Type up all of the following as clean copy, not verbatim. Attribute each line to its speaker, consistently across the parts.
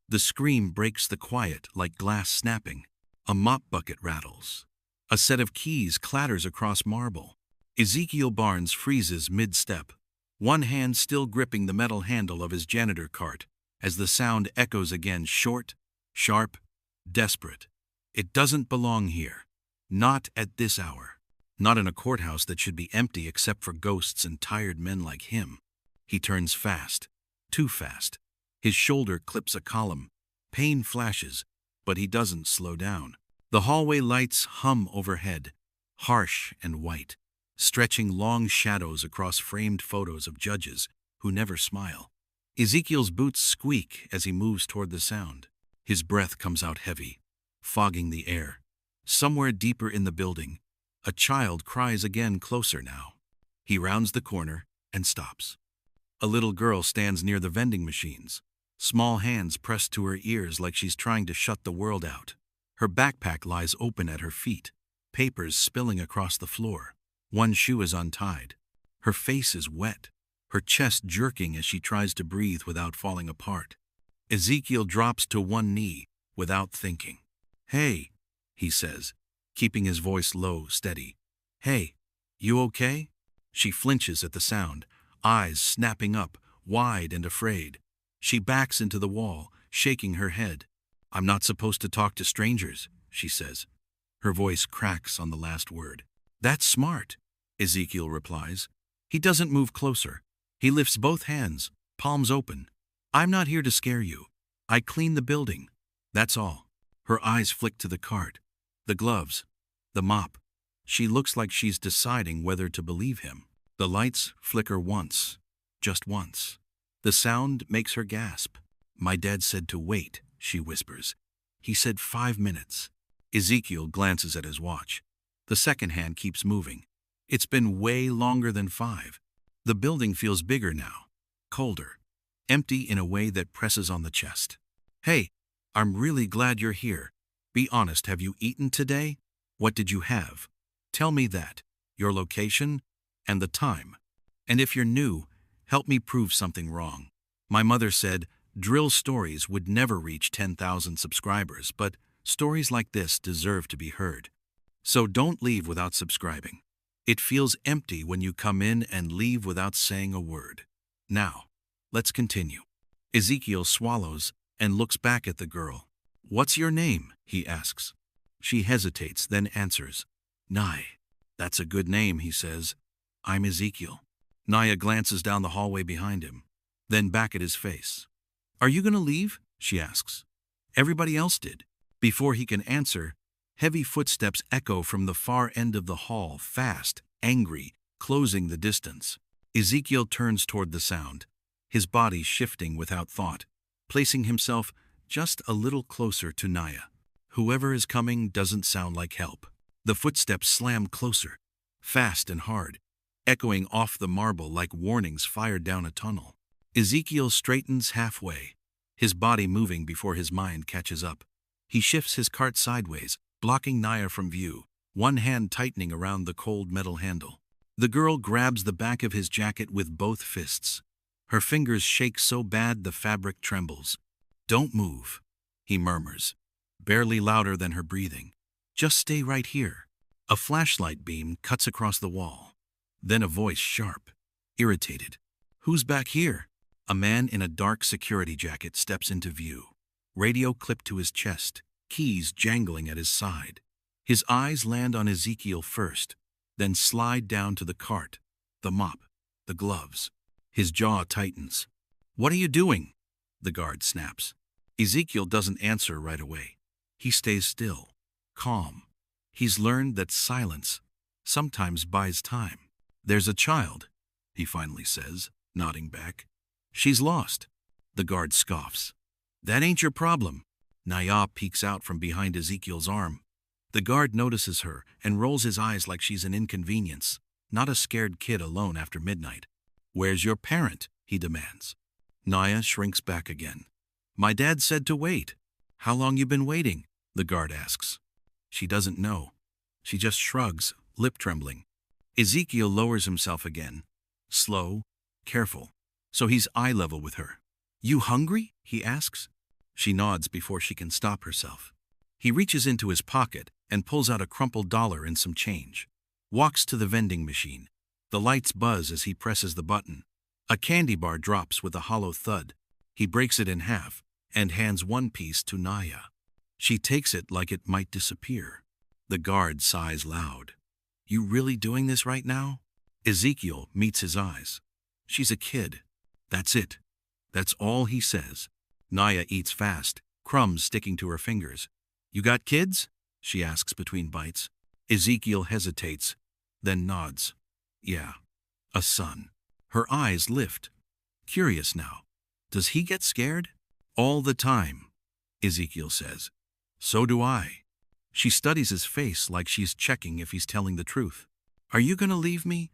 Speaker 1: The scream breaks the quiet like glass snapping. A mop bucket rattles. A set of keys clatters across marble. Ezekiel Barnes freezes mid-step, one hand still gripping the metal handle of his janitor cart, as the sound echoes again, short, sharp, desperate. It doesn't belong here. Not at this hour. Not in a courthouse that should be empty except for ghosts and tired men like him. He turns fast. Too fast. His shoulder clips a column. Pain flashes, but he doesn't slow down. The hallway lights hum overhead, harsh and white, stretching long shadows across framed photos of judges who never smile. Ezekiel's boots squeak as he moves toward the sound. His breath comes out heavy, fogging the air. Somewhere deeper in the building, a child cries again, closer now. He rounds the corner and stops. A little girl stands near the vending machines, small hands pressed to her ears like she's trying to shut the world out. Her backpack lies open at her feet, papers spilling across the floor. One shoe is untied. Her face is wet, her chest jerking as she tries to breathe without falling apart. Ezekiel drops to one knee without thinking. "Hey," he says, keeping his voice low, steady. "Hey, you okay?" She flinches at the sound, eyes snapping up, wide and afraid. She backs into the wall, shaking her head. "I'm not supposed to talk to strangers," she says. Her voice cracks on the last word. "That's smart," Ezekiel replies. He doesn't move closer. He lifts both hands, palms open. "I'm not here to scare you. I clean the building. That's all." Her eyes flick to the cart, the gloves, the mop. She looks like she's deciding whether to believe him. The lights flicker once, just once. The sound makes her gasp. "My dad said to wait," she whispers. "He said 5 minutes." Ezekiel glances at his watch. The second hand keeps moving. It's been way longer than 5. The building feels bigger now, colder, empty in a way that presses on the chest. "Hey, I'm really glad you're here. Be honest, have you eaten today? What did you have? Tell me that, your location, and the time. And if you're new, help me prove something wrong." My mother said drill stories would never reach 10,000 subscribers, but stories like this deserve to be heard. So don't leave without subscribing. It feels empty when you come in and leave without saying a word. Now, let's continue. Ezekiel swallows and looks back at the girl. "What's your name?" he asks. She hesitates, then answers. "Nye." "That's a good name," he says. "I'm Ezekiel." Naya glances down the hallway behind him, then back at his face. "Are you going to leave?" she asks. Everybody else did. Before he can answer, heavy footsteps echo from the far end of the hall, fast, angry, closing the distance. Ezekiel turns toward the sound, his body shifting without thought, placing himself just a little closer to Naya. Whoever is coming doesn't sound like help. The footsteps slam closer, fast and hard, echoing off the marble like warnings fired down a tunnel. Ezekiel straightens halfway, his body moving before his mind catches up. He shifts his cart sideways, blocking Naya from view, one hand tightening around the cold metal handle. The girl grabs the back of his jacket with both fists. Her fingers shake so bad the fabric trembles. "Don't move," he murmurs, barely louder than her breathing. "Just stay right here." A flashlight beam cuts across the wall. Then a voice, sharp, irritated. "Who's back here?" A man in a dark security jacket steps into view, radio clipped to his chest, keys jangling at his side. His eyes land on Ezekiel first, then slide down to the cart, the mop, the gloves. His jaw tightens. "What are you doing?" the guard snaps. Ezekiel doesn't answer right away. He stays still, calm. He's learned that silence sometimes buys time. "There's a child," he finally says, nodding back. "She's lost." The guard scoffs. "That ain't your problem." Naya peeks out from behind Ezekiel's arm. The guard notices her and rolls his eyes like she's an inconvenience, not a scared kid alone after midnight. "Where's your parent?" he demands. Naya shrinks back again. "My dad said to wait." "How long you been waiting?" the guard asks. She doesn't know. She just shrugs, lip trembling. Ezekiel lowers himself again, slow, careful, so he's eye level with her. "You hungry?" he asks. She nods before she can stop herself. He reaches into his pocket and pulls out a crumpled dollar and some change. Walks to the vending machine. The lights buzz as he presses the button. A candy bar drops with a hollow thud. He breaks it in half and hands one piece to Naya. She takes it like it might disappear. The guard sighs loud. You really doing this right now? Ezekiel meets his eyes. She's a kid. That's it. That's all he says. Naya eats fast, crumbs sticking to her fingers. You got kids? She asks between bites. Ezekiel hesitates, then nods. Yeah, a son. Her eyes lift. Curious now. Does he get scared? All the time, Ezekiel says. So do I. She studies his face like she's checking if he's telling the truth. Are you gonna leave me?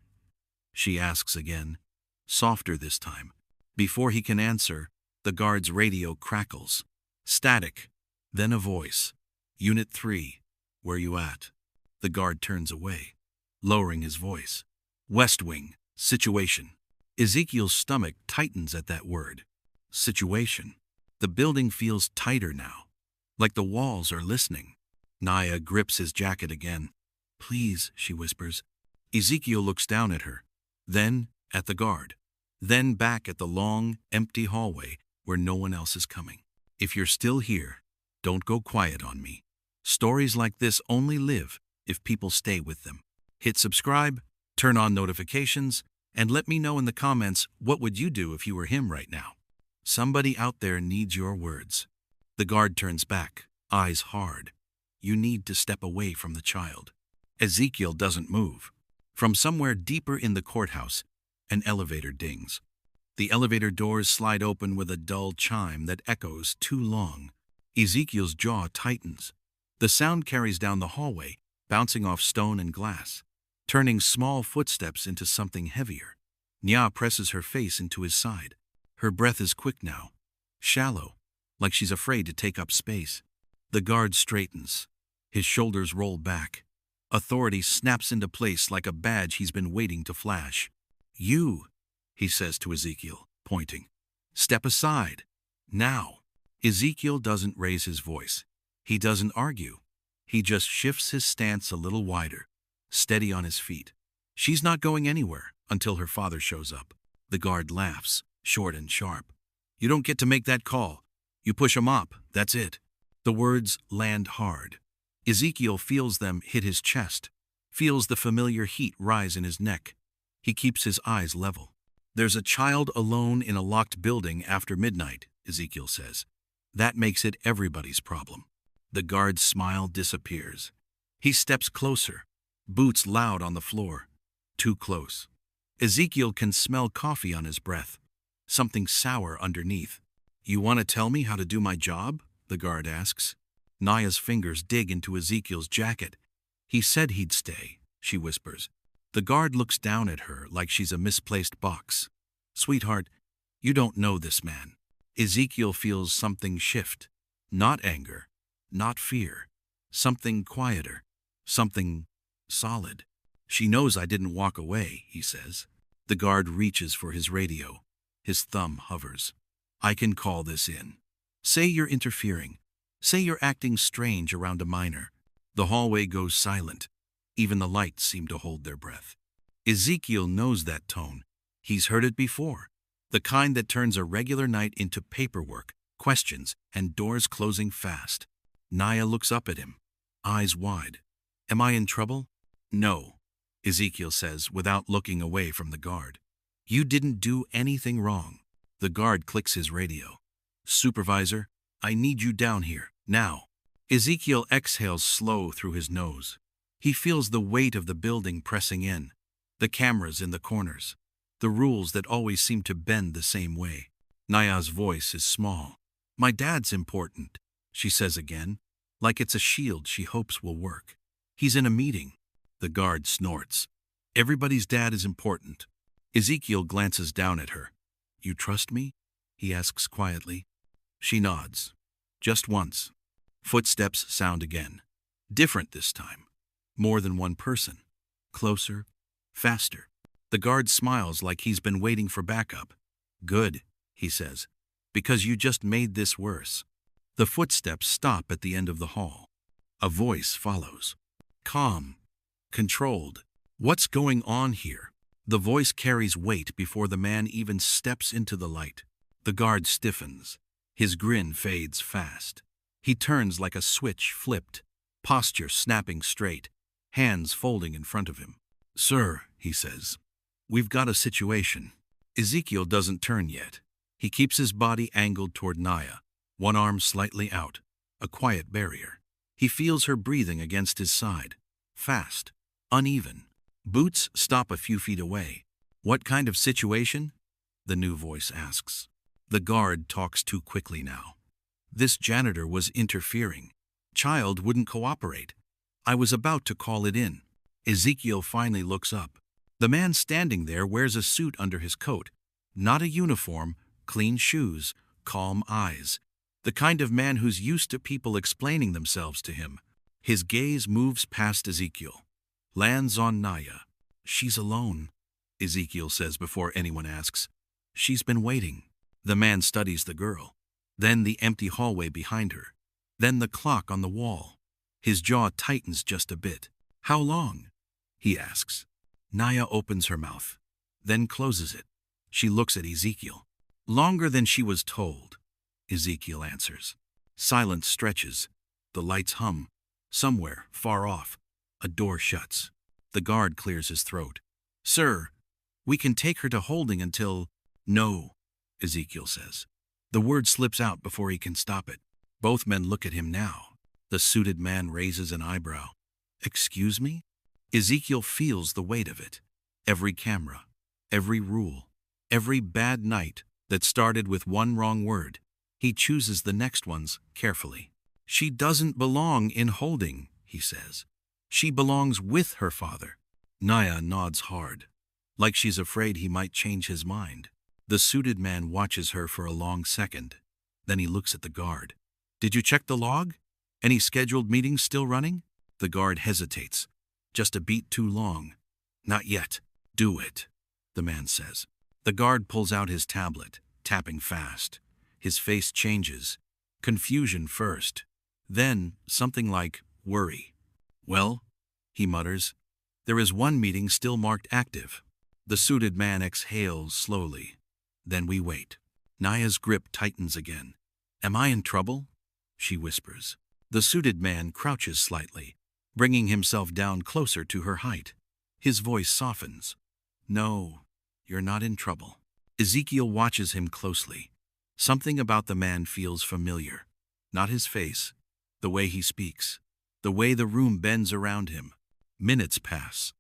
Speaker 1: She asks again, softer this time. Before he can answer, the guard's radio crackles. Static, then a voice. Unit 3, where you at? The guard turns away, lowering his voice. West Wing, situation. Ezekiel's stomach tightens at that word. Situation. The building feels tighter now, like the walls are listening. Naya grips his jacket again. Please, she whispers. Ezekiel looks down at her, then at the guard, then back at the long, empty hallway where no one else is coming. If you're still here, don't go quiet on me. Stories like this only live if people stay with them. Hit subscribe, turn on notifications, and let me know in the comments what would you do if you were him right now. Somebody out there needs your words. The guard turns back, eyes hard. You need to step away from the child. Ezekiel doesn't move. From somewhere deeper in the courthouse, an elevator dings. The elevator doors slide open with a dull chime that echoes too long. Ezekiel's jaw tightens. The sound carries down the hallway, bouncing off stone and glass, turning small footsteps into something heavier. Nya presses her face into his side. Her breath is quick now, shallow, like she's afraid to take up space. The guard straightens. His shoulders roll back. Authority snaps into place like a badge he's been waiting to flash. You, he says to Ezekiel, pointing. Step aside. Now. Ezekiel doesn't raise his voice. He doesn't argue. He just shifts his stance a little wider, steady on his feet. She's not going anywhere until her father shows up. The guard laughs, short and sharp. You don't get to make that call. You push him up, that's it. The words land hard. Ezekiel feels them hit his chest, feels the familiar heat rise in his neck. He keeps his eyes level. There's a child alone in a locked building after midnight, Ezekiel says. That makes it everybody's problem. The guard's smile disappears. He steps closer, boots loud on the floor. Too close. Ezekiel can smell coffee on his breath, something sour underneath. You want to tell me how to do my job? The guard asks. Naya's fingers dig into Ezekiel's jacket. He said he'd stay, she whispers. The guard looks down at her like she's a misplaced box. Sweetheart, you don't know this man. Ezekiel feels something shift. Not anger, not fear. Something quieter. Something solid. She knows I didn't walk away, he says. The guard reaches for his radio. His thumb hovers. I can call this in. Say you're interfering. Say you're acting strange around a minor. The hallway goes silent. Even the lights seem to hold their breath. Ezekiel knows that tone. He's heard it before. The kind that turns a regular night into paperwork, questions, and doors closing fast. Naya looks up at him, eyes wide. Am I in trouble? No, Ezekiel says without looking away from the guard. You didn't do anything wrong. The guard clicks his radio. Supervisor, I need you down here, now. Ezekiel exhales slow through his nose. He feels the weight of the building pressing in, the cameras in the corners, the rules that always seem to bend the same way. Naya's voice is small. My dad's important, she says again, like it's a shield she hopes will work. He's in a meeting. The guard snorts. Everybody's dad is important. Ezekiel glances down at her. You trust me? He asks quietly. She nods. Just once. Footsteps sound again. Different this time. More than one person. Closer. Faster. The guard smiles like he's been waiting for backup. Good, he says. Because you just made this worse. The footsteps stop at the end of the hall. A voice follows. Calm. Controlled. What's going on here? The voice carries weight before the man even steps into the light. The guard stiffens. His grin fades fast. He turns like a switch flipped, posture snapping straight, hands folding in front of him. Sir, he says, we've got a situation. Ezekiel doesn't turn yet. He keeps his body angled toward Naya, one arm slightly out, a quiet barrier. He feels her breathing against his side. Fast, uneven. Boots stop a few feet away. What kind of situation? The new voice asks. The guard talks too quickly now. This janitor was interfering. Child wouldn't cooperate. I was about to call it in. Ezekiel finally looks up. The man standing there wears a suit under his coat. Not a uniform, clean shoes, calm eyes. The kind of man who's used to people explaining themselves to him. His gaze moves past Ezekiel. Lands on Naya. She's alone, Ezekiel says before anyone asks. She's been waiting. The man studies the girl. Then the empty hallway behind her. Then the clock on the wall. His jaw tightens just a bit. How long? He asks. Naya opens her mouth, then closes it. She looks at Ezekiel. Longer than she was told, Ezekiel answers. Silence stretches. The lights hum. Somewhere, far off, a door shuts. The guard clears his throat. Sir, we can take her to holding until… No, Ezekiel says. The word slips out before he can stop it. Both men look at him now. The suited man raises an eyebrow. Excuse me? Ezekiel feels the weight of it. Every camera, every rule, every bad night that started with one wrong word. He chooses the next ones carefully. She doesn't belong in holding, he says. She belongs with her father. Naya nods hard, like she's afraid he might change his mind. The suited man watches her for a long second. Then he looks at the guard. Did you check the log? Any scheduled meetings still running? The guard hesitates. Just a beat too long. Not yet. Do it, the man says. The guard pulls out his tablet, tapping fast. His face changes. Confusion first. Then something like worry. Well, he mutters, there is one meeting still marked active. The suited man exhales slowly. Then we wait. Naya's grip tightens again. Am I in trouble? She whispers. The suited man crouches slightly, bringing himself down closer to her height. His voice softens. No, you're not in trouble. Ezekiel watches him closely. Something about the man feels familiar. Not his face, the way he speaks, the way the room bends around him. Minutes pass.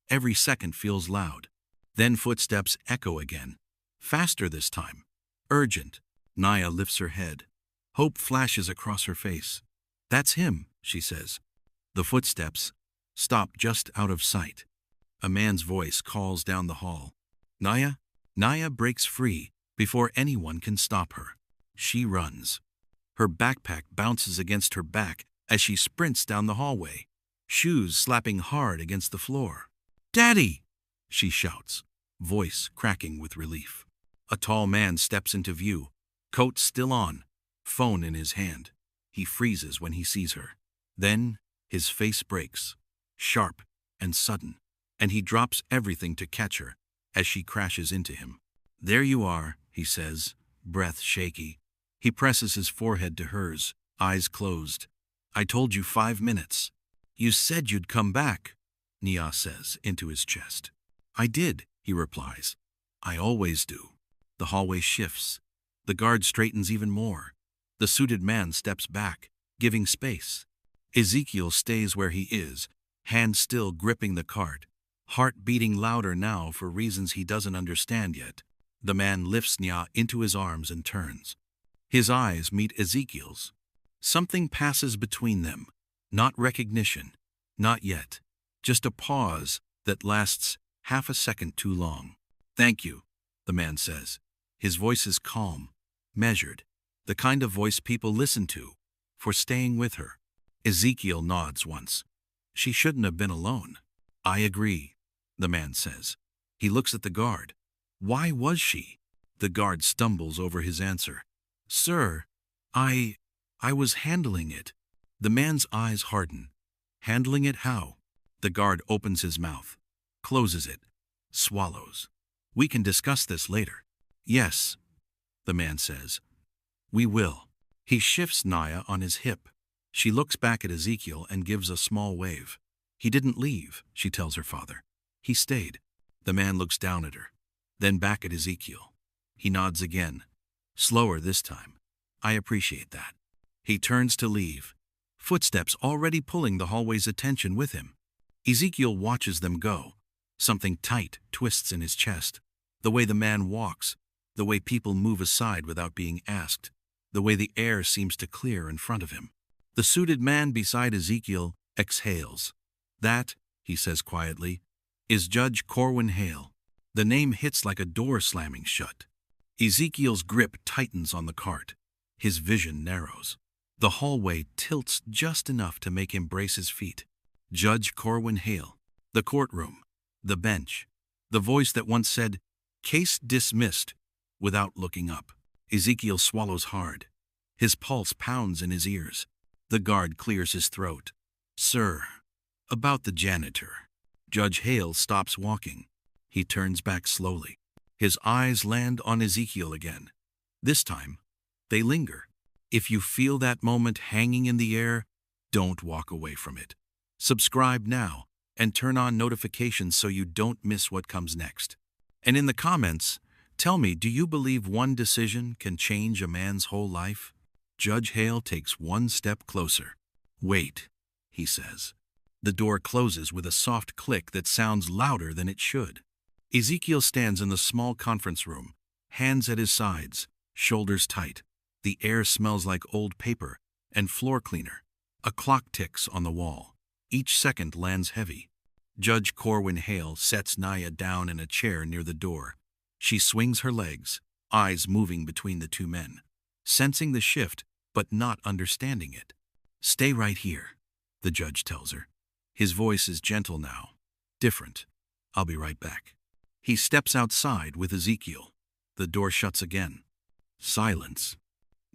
Speaker 1: Every second feels loud. Then footsteps echo again. Faster this time. Urgent. Naya lifts her head. Hope flashes across her face. That's him, she says. The footsteps stop just out of sight. A man's voice calls down the hall. Naya? Naya breaks free before anyone can stop her. She runs. Her backpack bounces against her back as she sprints down the hallway, shoes slapping hard against the floor. Daddy! She shouts, voice cracking with relief. A tall man steps into view, coat still on, phone in his hand. He freezes when he sees her. Then his face breaks, sharp and sudden, and he drops everything to catch her as she crashes into him. There you are, he says, breath shaky. He presses his forehead to hers, eyes closed. I told you 5 minutes. You said you'd come back, Nia says into his chest. I did, he replies. I always do. The hallway shifts. The guard straightens even more. The suited man steps back, giving space. Ezekiel stays where he is, hand still gripping the cart, heart beating louder now for reasons he doesn't understand yet. The man lifts Nia into his arms and turns. His eyes meet Ezekiel's. Something passes between them. Not recognition. Not yet. Just a pause that lasts half a second too long. Thank you, the man says. His voice is calm, measured, the kind of voice people listen to, for staying with her. Ezekiel nods once. She shouldn't have been alone. I agree, the man says. He looks at the guard. Why was she? The guard stumbles over his answer. Sir, I was handling it. The man's eyes harden. Handling it how? The guard opens his mouth, closes it, swallows. We can discuss this later. Yes, the man says. We will. He shifts Naya on his hip. She looks back at Ezekiel and gives a small wave. He didn't leave, she tells her father. He stayed. The man looks down at her, then back at Ezekiel. He nods again, slower this time. I appreciate that. He turns to leave, footsteps already pulling the hallway's attention with him. Ezekiel watches them go. Something tight twists in his chest. The way the man walks, the way people move aside without being asked, the way the air seems to clear in front of him. The suited man beside Ezekiel exhales. That, he says quietly, is Judge Corwin Hale. The name hits like a door slamming shut. Ezekiel's grip tightens on the cart. His vision narrows. The hallway tilts just enough to make him brace his feet. Judge Corwin Hale. The courtroom. The bench. The voice that once said, "Case dismissed," without looking up. Ezekiel swallows hard. His pulse pounds in his ears. The guard clears his throat. Sir, about the janitor. Judge Hale stops walking. He turns back slowly. His eyes land on Ezekiel again. This time, they linger. If you feel that moment hanging in the air, don't walk away from it. Subscribe now and turn on notifications so you don't miss what comes next. And in the comments, tell me, do you believe one decision can change a man's whole life? Judge Hale takes one step closer. Wait, he says. The door closes with a soft click that sounds louder than it should. Ezekiel stands in the small conference room, hands at his sides, shoulders tight. The air smells like old paper and floor cleaner. A clock ticks on the wall. Each second lands heavy. Judge Corwin Hale sets Naya down in a chair near the door. She swings her legs, eyes moving between the two men, sensing the shift but not understanding it. Stay right here, the judge tells her. His voice is gentle now, different. I'll be right back. He steps outside with Ezekiel. The door shuts again. Silence.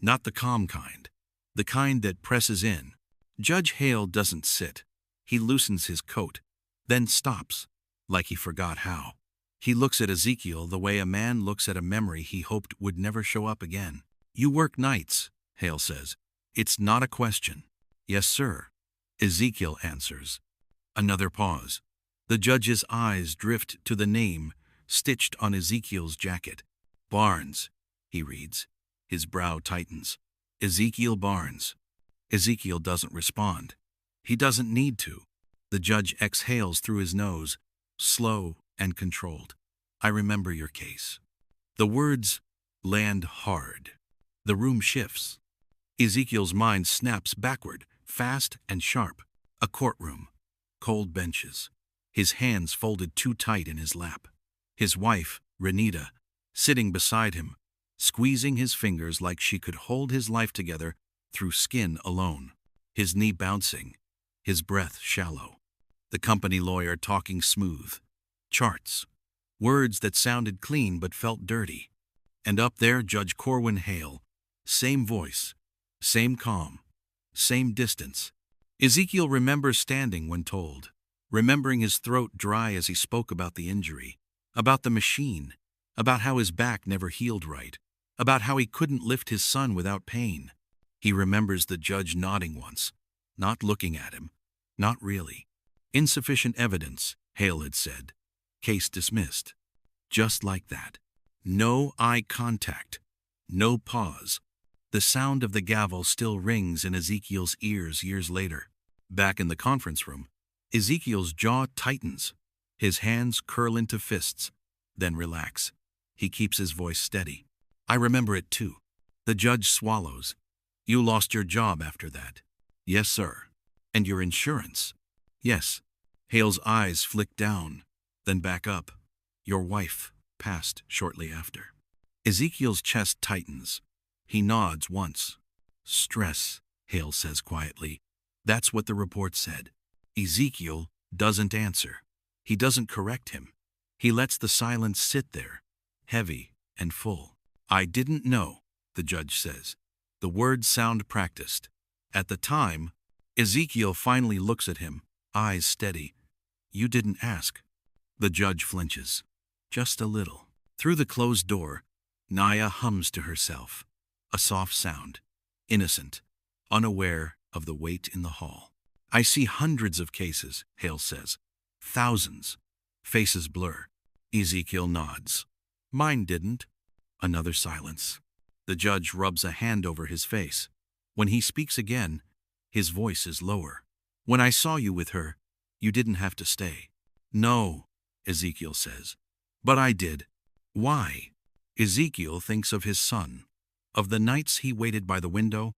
Speaker 1: Not the calm kind, the kind that presses in. Judge Hale doesn't sit. He loosens his coat, then stops, like he forgot how. He looks at Ezekiel the way a man looks at a memory he hoped would never show up again. You work nights, Hale says. It's not a question. Yes, sir, Ezekiel answers. Another pause. The judge's eyes drift to the name stitched on Ezekiel's jacket. Barnes, he reads. His brow tightens. Ezekiel Barnes. Ezekiel doesn't respond. He doesn't need to. The judge exhales through his nose, slow and controlled. I remember your case. The words land hard. The room shifts. Ezekiel's mind snaps backward, fast and sharp. A courtroom. Cold benches. His hands folded too tight in his lap. His wife, Renita, sitting beside him, squeezing his fingers like she could hold his life together through skin alone. His knee bouncing, his breath shallow. The company lawyer talking smooth. Charts. Words that sounded clean but felt dirty. And up there, Judge Corwin Hale. Same voice, same calm, same distance. Ezekiel remembers standing when told, remembering his throat dry as he spoke about the injury, about the machine, about how his back never healed right, about how he couldn't lift his son without pain. He remembers the judge nodding once, not looking at him, not really. Insufficient evidence, Hale had said. Case dismissed. Just like that. No eye contact. No pause. The sound of the gavel still rings in Ezekiel's ears years later. Back in the conference room, Ezekiel's jaw tightens. His hands curl into fists, then relax. He keeps his voice steady. I remember it too. The judge swallows. You lost your job after that. Yes, sir. And your insurance. Yes. Hale's eyes flick down, then back up. Your wife passed shortly after. Ezekiel's chest tightens. He nods once. Stress, Hale says quietly. That's what the report said. Ezekiel doesn't answer. He doesn't correct him. He lets the silence sit there, heavy and full. I didn't know, the judge says. The words sound practiced. At the time, Ezekiel finally looks at him, eyes steady. You didn't ask. The judge flinches. Just a little. Through the closed door, Naya hums to herself. A soft sound. Innocent. Unaware of the weight in the hall. I see hundreds of cases, Hale says. Thousands. Faces blur. Ezekiel nods. Mine didn't. Another silence. The judge rubs a hand over his face. When he speaks again, his voice is lower. When I saw you with her, you didn't have to stay. No, Ezekiel says. But I did. Why? Ezekiel thinks of his son, of the nights he waited by the window,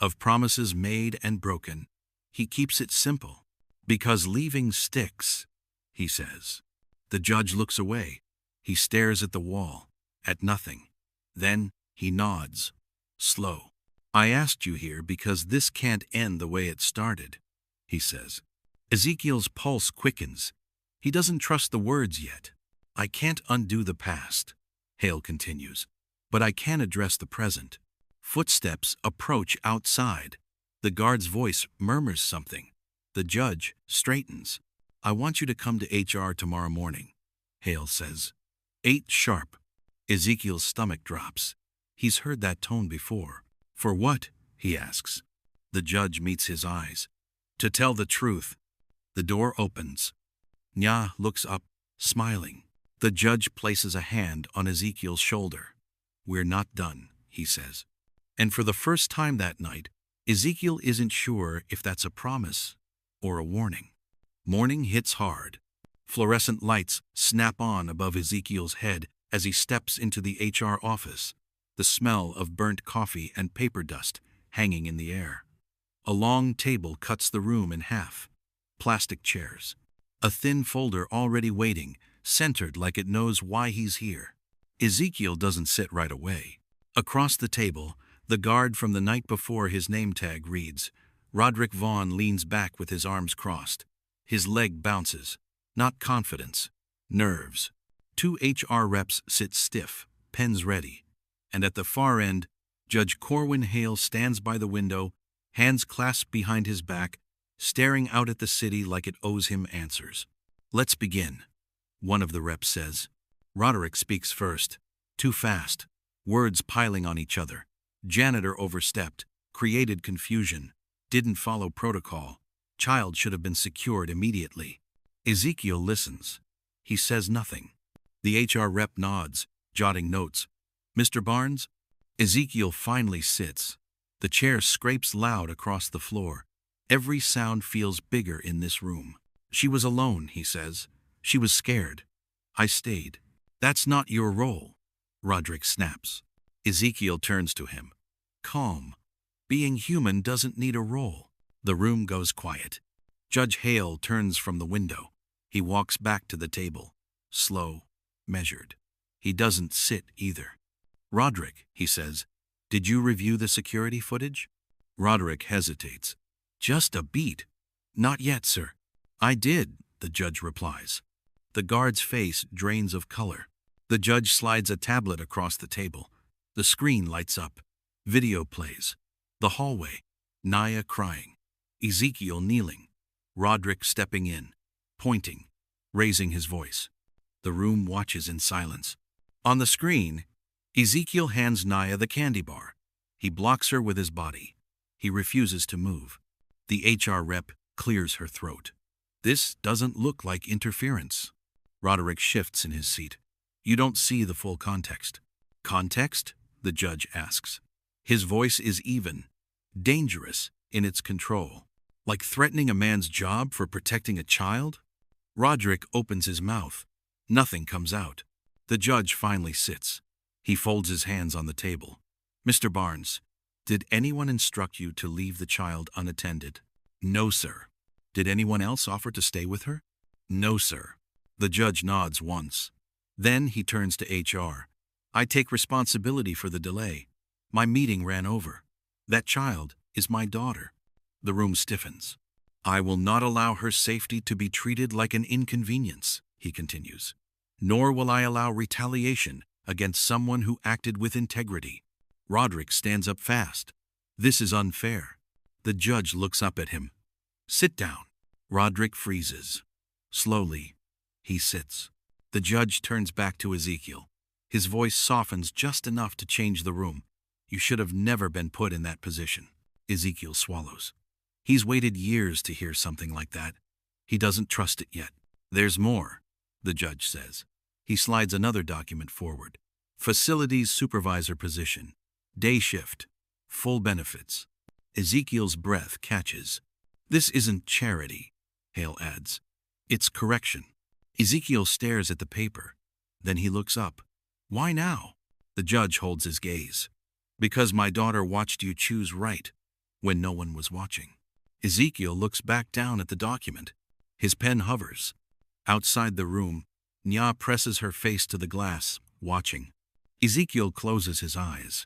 Speaker 1: of promises made and broken. He keeps it simple. Because leaving sticks, he says. The judge looks away. He stares at the wall, at nothing. Then he nods. Slow. I asked you here because this can't end the way it started, he says. Ezekiel's pulse quickens. He doesn't trust the words yet. I can't undo the past, Hale continues, but I can address the present. Footsteps approach outside. The guard's voice murmurs something. The judge straightens. I want you to come to HR tomorrow morning, Hale says. 8 sharp. Ezekiel's stomach drops. He's heard that tone before. For what? He asks. The judge meets his eyes. To tell the truth. The door opens. Nya looks up, smiling. The judge places a hand on Ezekiel's shoulder. We're not done, he says. And for the first time that night, Ezekiel isn't sure if that's a promise or a warning. Morning hits hard. Fluorescent lights snap on above Ezekiel's head as he steps into the HR office, the smell of burnt coffee and paper dust hanging in the air. A long table cuts the room in half. Plastic chairs. A thin folder already waiting, centered like it knows why he's here. Ezekiel doesn't sit right away. Across the table, the guard from the night before his name tag reads. Roderick Vaughn leans back with his arms crossed. His leg bounces. Not confidence. Nerves. 2 HR reps sit stiff, pens ready. And at the far end, Judge Corwin Hale stands by the window, hands clasped behind his back, staring out at the city like it owes him answers. Let's begin, one of the reps says. Roderick speaks first. Too fast. Words piling on each other. Janitor overstepped, created confusion, didn't follow protocol. Child should have been secured immediately. Ezekiel listens. He says nothing. The HR rep nods, jotting notes. Mr. Barnes? Ezekiel finally sits. The chair scrapes loud across the floor. Every sound feels bigger in this room. She was alone, he says. She was scared. I stayed. That's not your role. Roderick snaps. Ezekiel turns to him. Calm. Being human doesn't need a role. The room goes quiet. Judge Hale turns from the window. He walks back to the table. Slow, measured. He doesn't sit either. Roderick, he says, did you review the security footage? Roderick hesitates. Just a beat. Not yet, sir. I did, the judge replies. The guard's face drains of color. The judge slides a tablet across the table. The screen lights up. Video plays. The hallway. Naya crying. Ezekiel kneeling. Roderick stepping in, pointing, raising his voice. The room watches in silence. On the screen, Ezekiel hands Naya the candy bar. He blocks her with his body. He refuses to move. The HR rep clears her throat. This doesn't look like interference. Roderick shifts in his seat. You don't see the full context. Context? The judge asks. His voice is even, dangerous in its control. Like threatening a man's job for protecting a child? Roderick opens his mouth. Nothing comes out. The judge finally sits. He folds his hands on the table. Mr. Barnes, did anyone instruct you to leave the child unattended? No, sir. Did anyone else offer to stay with her? No, sir. The judge nods once. Then he turns to HR. I take responsibility for the delay. My meeting ran over. That child is my daughter. The room stiffens. I will not allow her safety to be treated like an inconvenience, he continues. Nor will I allow retaliation against someone who acted with integrity. Roderick stands up fast. This is unfair. The judge looks up at him. Sit down. Roderick freezes. Slowly, he sits. The judge turns back to Ezekiel. His voice softens just enough to change the room. You should have never been put in that position. Ezekiel swallows. He's waited years to hear something like that. He doesn't trust it yet. There's more, the judge says. He slides another document forward. Facilities supervisor position. Day shift. Full benefits. Ezekiel's breath catches. This isn't charity, Hale adds. It's correction. Ezekiel stares at the paper. Then he looks up. Why now? The judge holds his gaze. Because my daughter watched you choose right when no one was watching. Ezekiel looks back down at the document. His pen hovers. Outside the room, Nya presses her face to the glass, watching. Ezekiel closes his eyes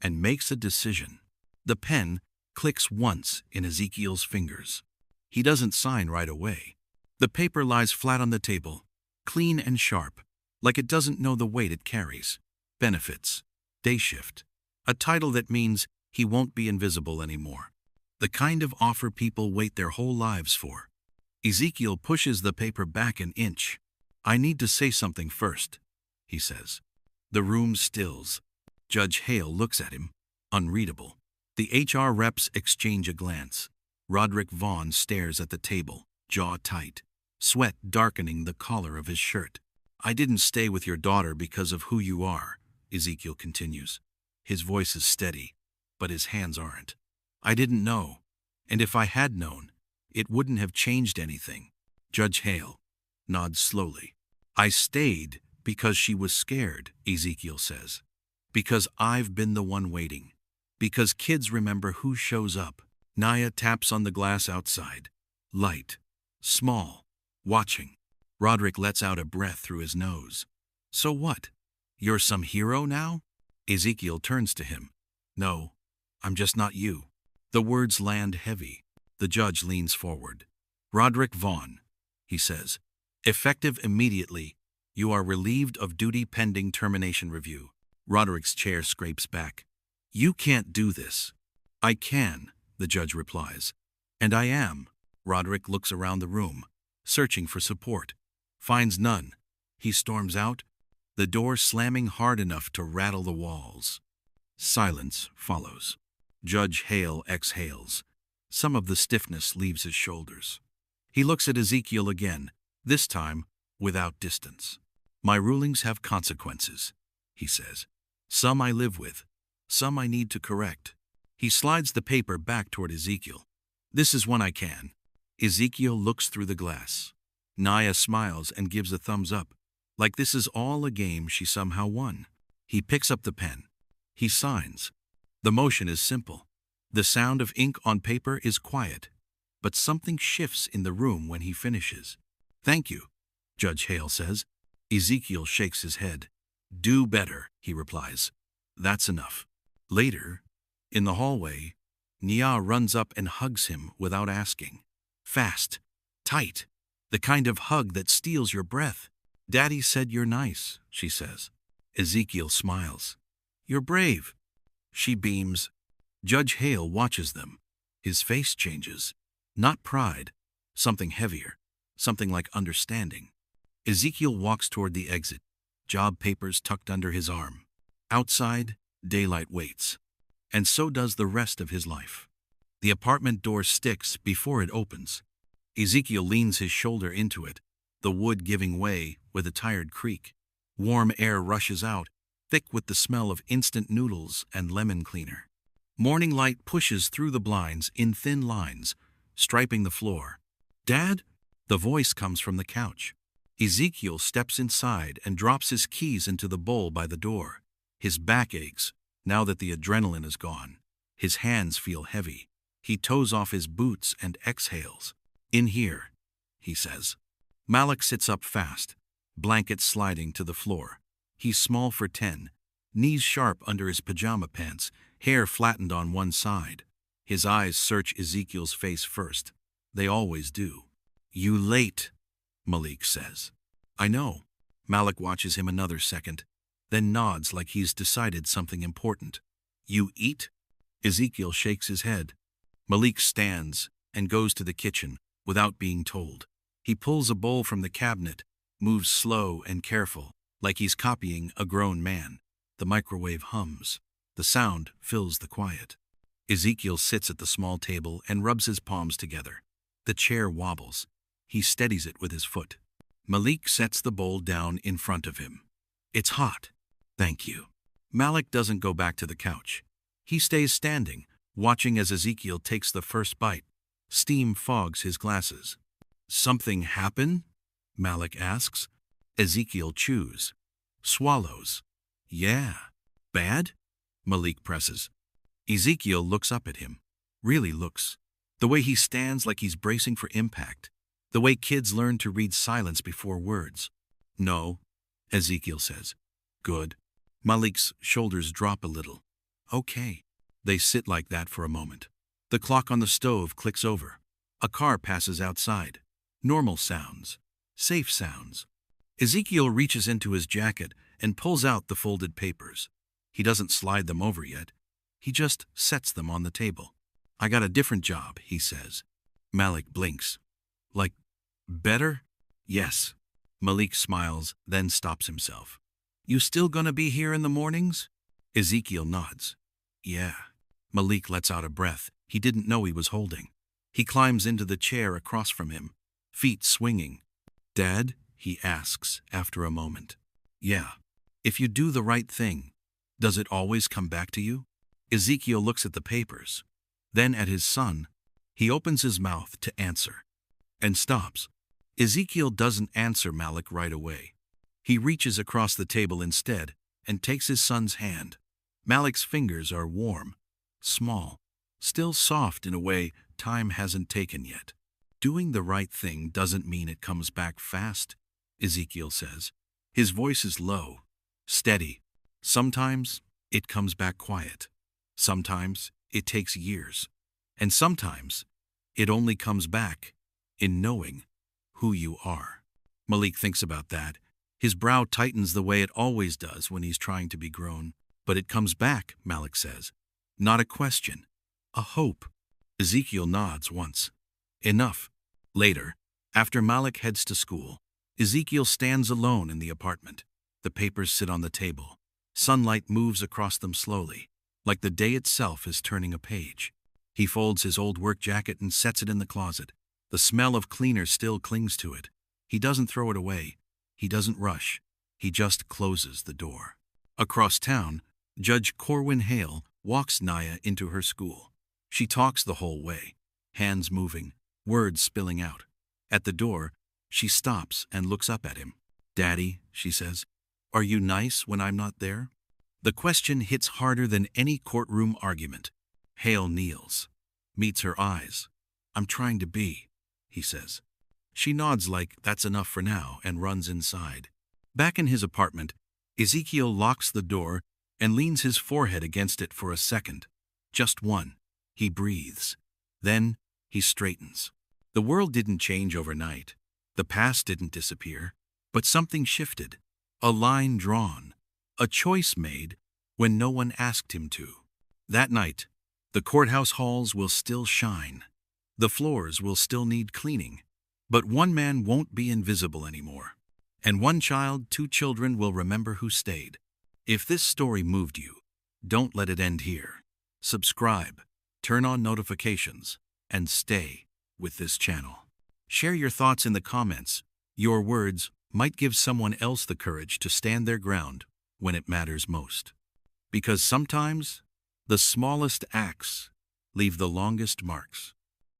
Speaker 1: and makes a decision. The pen clicks once in Ezekiel's fingers. He doesn't sign right away. The paper lies flat on the table, clean and sharp, like it doesn't know the weight it carries. Benefits. Day shift. A title that means he won't be invisible anymore. The kind of offer people wait their whole lives for. Ezekiel pushes the paper back an inch. I need to say something first, he says. The room stills. Judge Hale looks at him, unreadable. The HR reps exchange a glance. Roderick Vaughn stares at the table, jaw tight, sweat darkening the collar of his shirt. I didn't stay with your daughter because of who you are, Ezekiel continues. His voice is steady, but his hands aren't. I didn't know, and if I had known, it wouldn't have changed anything. Judge Hale nods slowly. I stayed because she was scared, Ezekiel says. Because I've been the one waiting. Because kids remember who shows up. Nya taps on the glass outside. Light. Small. Watching. Roderick lets out a breath through his nose. So what? You're some hero now? Ezekiel turns to him. No, I'm just not you. The words land heavy. The judge leans forward. Roderick Vaughn, he says. Effective immediately, you are relieved of duty pending termination review. Roderick's chair scrapes back. You can't do this. I can, the judge replies. And I am. Roderick looks around the room, searching for support. Finds none. He storms out, the door slamming hard enough to rattle the walls. Silence follows. Judge Hale exhales. Some of the stiffness leaves his shoulders. He looks at Ezekiel again, this time without distance. My rulings have consequences, he says. Some I live with, some I need to correct. He slides the paper back toward Ezekiel. This is one I can. Ezekiel looks through the glass. Nya smiles and gives a thumbs up, like this is all a game she somehow won. He picks up the pen. He signs. The motion is simple. The sound of ink on paper is quiet, but something shifts in the room when he finishes. Thank you, Judge Hale says. Ezekiel shakes his head. Do better, he replies. That's enough. Later, in the hallway, Nya runs up and hugs him without asking. Fast, tight, the kind of hug that steals your breath. Daddy said you're nice, she says. Ezekiel smiles. You're brave. She beams. Judge Hale watches them. His face changes. Not pride, something heavier, something like understanding. Ezekiel walks toward the exit, job papers tucked under his arm. Outside, daylight waits. And so does the rest of his life. The apartment door sticks before it opens. Ezekiel leans his shoulder into it, the wood giving way with a tired creak. Warm air rushes out, thick with the smell of instant noodles and lemon cleaner. Morning light pushes through the blinds in thin lines, striping the floor. Dad? The voice comes from the couch. Ezekiel steps inside and drops his keys into the bowl by the door. His back aches, now that the adrenaline is gone. His hands feel heavy. He toes off his boots and exhales. In here, he says. Malik sits up fast, blanket sliding to the floor. He's small for 10, knees sharp under his pajama pants, hair flattened on one side. His eyes search Ezekiel's face first. They always do. You late, Malik says. I know. Malik watches him another second, then nods like he's decided something important. You eat? Ezekiel shakes his head. Malik stands and goes to the kitchen without being told. He pulls a bowl from the cabinet, moves slow and careful, like he's copying a grown man. The microwave hums. The sound fills the quiet. Ezekiel sits at the small table and rubs his palms together. The chair wobbles. He steadies it with his foot. Malik sets the bowl down in front of him. It's hot. Thank you. Malik doesn't go back to the couch. He stays standing, watching as Ezekiel takes the first bite. Steam fogs his glasses. Something happen? Malik asks. Ezekiel chews. Swallows. Yeah. Bad? Malik presses. Ezekiel looks up at him. Really looks. The way he stands like he's bracing for impact. The way kids learn to read silence before words. No, Ezekiel says. Good. Malik's shoulders drop a little. Okay. They sit like that for a moment. The clock on the stove clicks over. A car passes outside. Normal sounds. Safe sounds. Ezekiel reaches into his jacket and pulls out the folded papers. He doesn't slide them over yet. He just sets them on the table. I got a different job, he says. Malik blinks. Like, better? Yes. Malik smiles, then stops himself. You still gonna be here in the mornings? Ezekiel nods. Yeah. Malik lets out a breath he didn't know he was holding. He climbs into the chair across from him, feet swinging. Dad? He asks after a moment. Yeah. If you do the right thing, does it always come back to you? Ezekiel looks at the papers, then at his son. He opens his mouth to answer, and stops. Ezekiel doesn't answer Malik right away. He reaches across the table instead and takes his son's hand. Malik's fingers are warm, small, still soft in a way time hasn't taken yet. Doing the right thing doesn't mean it comes back fast, Ezekiel says. His voice is low, steady. Sometimes it comes back quiet. Sometimes it takes years. And sometimes it only comes back in knowing who you are. Malik thinks about that. His brow tightens the way it always does when he's trying to be grown. But it comes back, Malik says. Not a question. A hope. Ezekiel nods once. Enough. Later, after Malik heads to school, Ezekiel stands alone in the apartment. The papers sit on the table. Sunlight moves across them slowly, like the day itself is turning a page. He folds his old work jacket and sets it in the closet. The smell of cleaner still clings to it. He doesn't throw it away. He doesn't rush. He just closes the door. Across town, Judge Corwin Hale walks Naya into her school. She talks the whole way, hands moving, words spilling out. At the door, she stops and looks up at him. Daddy, she says, are you nice when I'm not there? The question hits harder than any courtroom argument. Hale kneels, meets her eyes. I'm trying to be, he says. She nods like that's enough for now and runs inside. Back in his apartment, Ezekiel locks the door and leans his forehead against it for a second. Just one. He breathes. Then he straightens. The world didn't change overnight. The past didn't disappear. But something shifted. A line drawn. A choice made when no one asked him to. That night, the courthouse halls will still shine. The floors will still need cleaning. But one man won't be invisible anymore. And one child, 2 children will remember who stayed. If this story moved you, don't let it end here. Subscribe, turn on notifications, and stay with this channel. Share your thoughts in the comments. Your words might give someone else the courage to stand their ground when it matters most. Because sometimes, the smallest acts leave the longest marks.